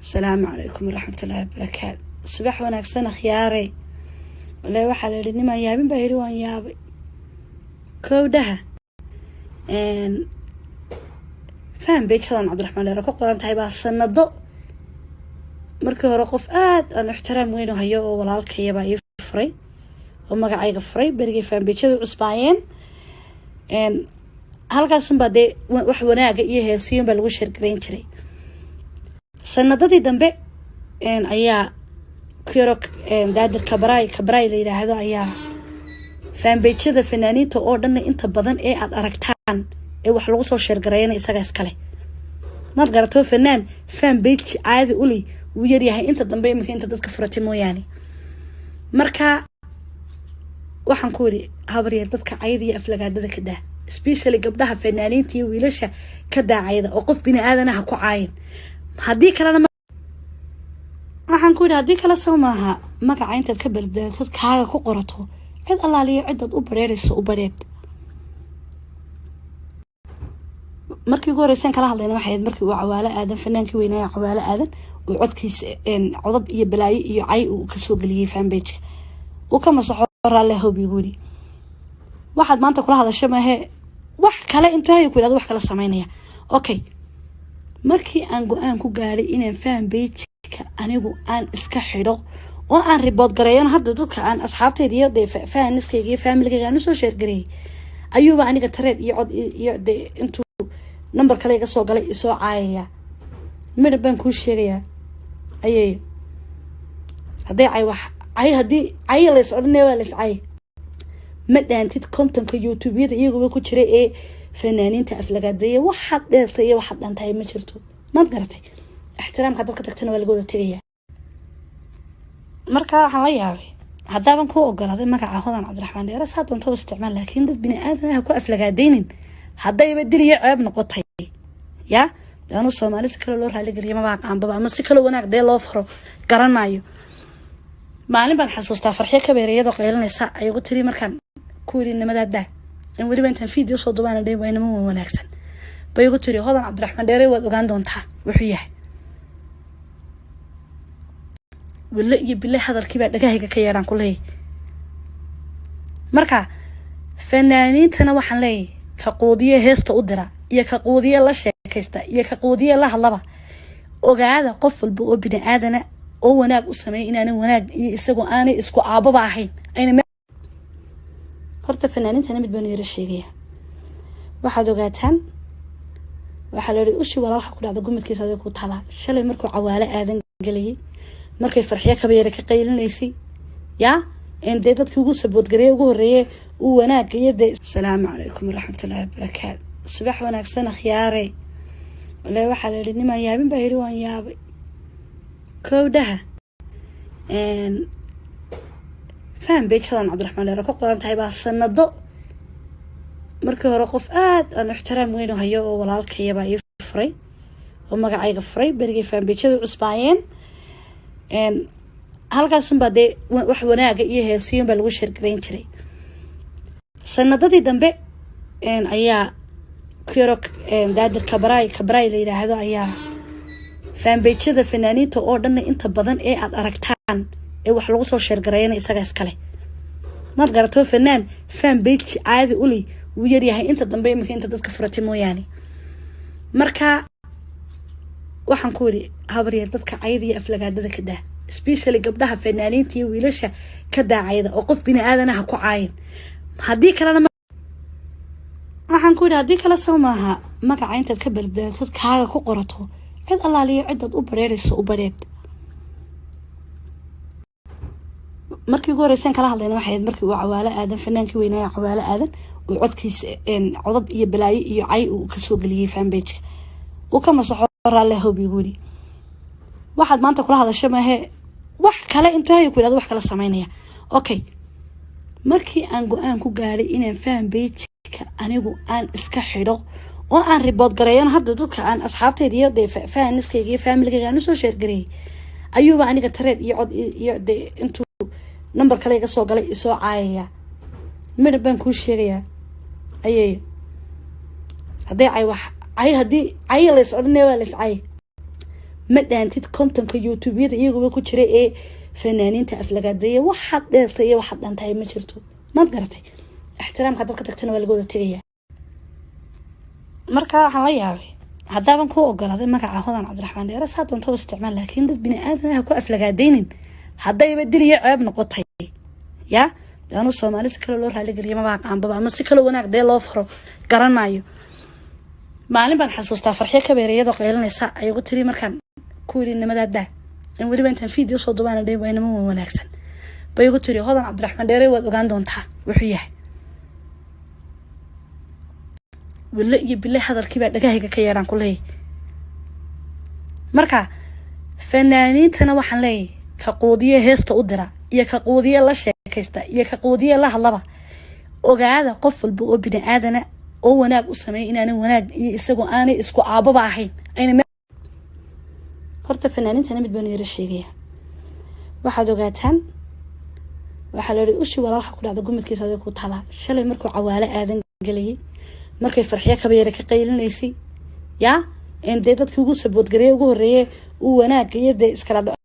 السلام عليكم ورحمة الله وبركاته. صباح وناكسن خياري ولا waxaa la yiri nima yaabin baa yiri waan yaabay kowdaha faan beechadan Cabdiraxmaan Leero ka qoran tahay baa sanado markii hore qof aad aan ixtiraam weyn u hayo oo walaalkayba ii furay oo magacayga furay berigay faan beechadu cusbaayeen halkaas baa de wax wanaaga iyo heesiyo baa lagu shirgareyn jiray sanadadii dambe ayaa kiro daadir kabray la yiraahdo ayaa fan beechada fanaaniinta oo dhan inta badan ee aad aragtaan ee wax lagu soo shirgareeyay isaga iskale maad garato fanaan fan beech caadi u li uu yar yahay inta dambe markii inta dadka furatay mooyaane marka waxaan ku wari habariyay dadka caydii aflagaadada ka daa especially gabdhaha fanaaniinta iyo wiilasha ka daacayda oo qof bini aadanaha ku caayin hadii kalena waxaan ku yiri hadii kala soo maaha magaca intaad ka bardaato kaaga ku qorato cid allaaliyo cidad u bareerayso u bareed markii gooraysan kala hadlayna waxay markii uu cawaale aadan fanaankii weynaa cawaale aadan oo codkiisa codad iyo balaayo iyo cay uu ka soo galiyay fan page uu ka masaxo raale hoobi guri waxaad maanta kula hadashay maahe wax kale intuu hay ku yiraahdo wax kala sameynaya okay markii aan go'aan ku gaaray inaan fan page anigu aan iska xidho oo aan report gareeyo hadda dadka aan asxaabteeda iyo faaniskayga iyo family-ga aan soo share gareey ayuuba aniga tareed iyo cod iyo intuu number kale iga soo galay isoo caayaya midab baan ku sheegaya ayay haday ay hadii ay la socodnay waa la iscay ma dhaantid content-ka YouTube-yada iyagu ku jiray ee fanaaniinta aflagaadaya waxa dheertay waxa dhantay ma jirto maad garatay ixtiraamka dadka tagtana waa lagu wada tagaya marka waxaan la yaabay hadaan ku ogolaaday magaca Hodan Cabdiraxmaan Leero saa doonto isticmaal laakiin dad bini aadanaha ku aflagaadeynin hadayba diliye ceeb noqotay ya daanu Soomaali si kale loo raali gariyo ma baqaan ama si kale wanaag de loo faro garanayo maalin baan xasuustaa farxiyo ka beeriyada qeylinaysa ayagu tiri markaan ku wirinimada in waliba intaan video soo duubana dhay wayna ma wanaagsan bayagu tiri Hodan Cabdiraxmaan Leero waad ogaan doontaa wuxuu yahay wala iyo bilaa hadalkii baa dhagahayga ka yeeran kulay marka fanaaniintana waxaan leeyahay ka qoodiye heesta u dira iyo ka qoodiye la sheekaysta iyo ka qoodiye la hadlaba ogaada qof walba oo bini aadana oo wanaag u sameeyay inaan wanaag iyo isagoo aan isku aababa ahayn ayna horta fanaaniintana mid baan yara sheegaya waxaad ogaataan waxa la yiri ushi walaalka ku dhacdo gumidkiisa ay ku tala shalay markuu cawaale aadan galiyay markay farxiyo ka beeray ka qaylinaysi ya in dadkii ugu sabood gareey ugu horeeyay uu wanaag iyo Assalaamu alaykum waraxmatullaahi wabarakaatuh. Subax wanaagsan khiyaaray wala waxa la yiri nima yaabin baa yiri waan yaabay kowdaha fan beechadan Cabdiraxmaan Leero ka qoran tahay baa sanado markii hore qof aad aan ixtiraam weyn u hayo oo walaalkayba ii furay oo magacayga furay berigay fan beechadu cusbaayeen halkaas baa de wax wanaaga iyo heesiyo baa lagu shirgareyn jiray sanadadii dambe ayaa kiro daadir kabray la yiraahdo ayaa fan beechada fanaaniinta oo dhan inta badan ee aad aragtaan ee wax lagu soo shirgareeyay isaga iskale maad garato fanaan fan beech caadi u li uu yar yahay inta dambe markii inta dadka furatay mooyaane marka waxaan ku wari habariyay dadka caydii aflagaadada ka daa especially gabdhaha fanaaniinta iyo wiilasha ka daacayda oo qof bini aadanaha ku caayin hadii kalena waxaan ku yiri hadii kala soo maaha magaca intaad ka bardaato kaaga ku qorato cid allaaliyo cidad u bareerayso u bareed markii gooraysan kala hadlayna waxay markii uu cawaale aadan fanaankii weynaa cawaale aadan oo codkiisa codad iyo balaayo iyo cay uu ka soo galiyay fan page uu ka masaxo raale hoobi guri waxaad maanta kula hadashay maahe wax kale intuu hay ku yiraahdo wax kala sameynaya okay markii aan go'aan ku gaaray inaan fan page anigu aan iska xidho oo aan report gareeyo hadda dadka aan asxaabteeda iyo faaniskayga iyo family-ga aan soo share gareey ayuuba aniga tareed iyo cod iyo intuu number kale iga soo galay isoo caayaya midab baan ku sheegaya ayay haday ay wax ay hadii ay la socodnay waa la iscay ما دانتيد كونتنت يوتيوب iyagoo ku jiray ee fanaaniinta aflagaadeeya waxa dheertay waxa dhantaay ma jirto ma garatay ixtiraamka dadka tagtana waa lagu wada tagaya marka waxaan la yaabay haddaaban ku ogolaaday magaca Hodan Cabdiraxmaan Dheere saa doonto isticmaal laakiin dad bini aadanaha ku aflagaadeynin haddayba diliya ceeb noqotay ya daanu Soomaali si kale loo raali gariyo ma baaqaanba ama si kale wanaag dee loo faro garanayo maalin baan xasuustaa farxiyo ka beeriyada qeylinaysa ayagu tiri markaan ku wiilinimada in waliba intaan video soo duubana dheey wayna ma wanaagsan bay ugu tiri Hodan Cabdiraxmaan Dheere waad ogaan doontaa wuxuu yahay wala iyo bilaa hadalkii baa dhagahayga ka yeeran kulay marka fanaaniintana waxaan leeyahay ka qoodiye heesta u dira iyo ka qoodiye la sheekaysta iyo ka qoodiye la hadlaba ogaada qof walba oo bini aadana oo wanaag u sameeyay inaanu wanaag iyo isagoo aanay isku aababa ahayn ayna horta fanaaniintana mid baan yara sheegaya waxaad ogaataan waxa la yiri ushi walaalka ku dhacdo gumidkiisa ay ku tala shalay markuu cawaale aadan galiyay markay farxiyo ka beeray ka qaylinaysi ya in dadkii ugu sabood gareey ugu horeeyay uu wanaag iyo iskala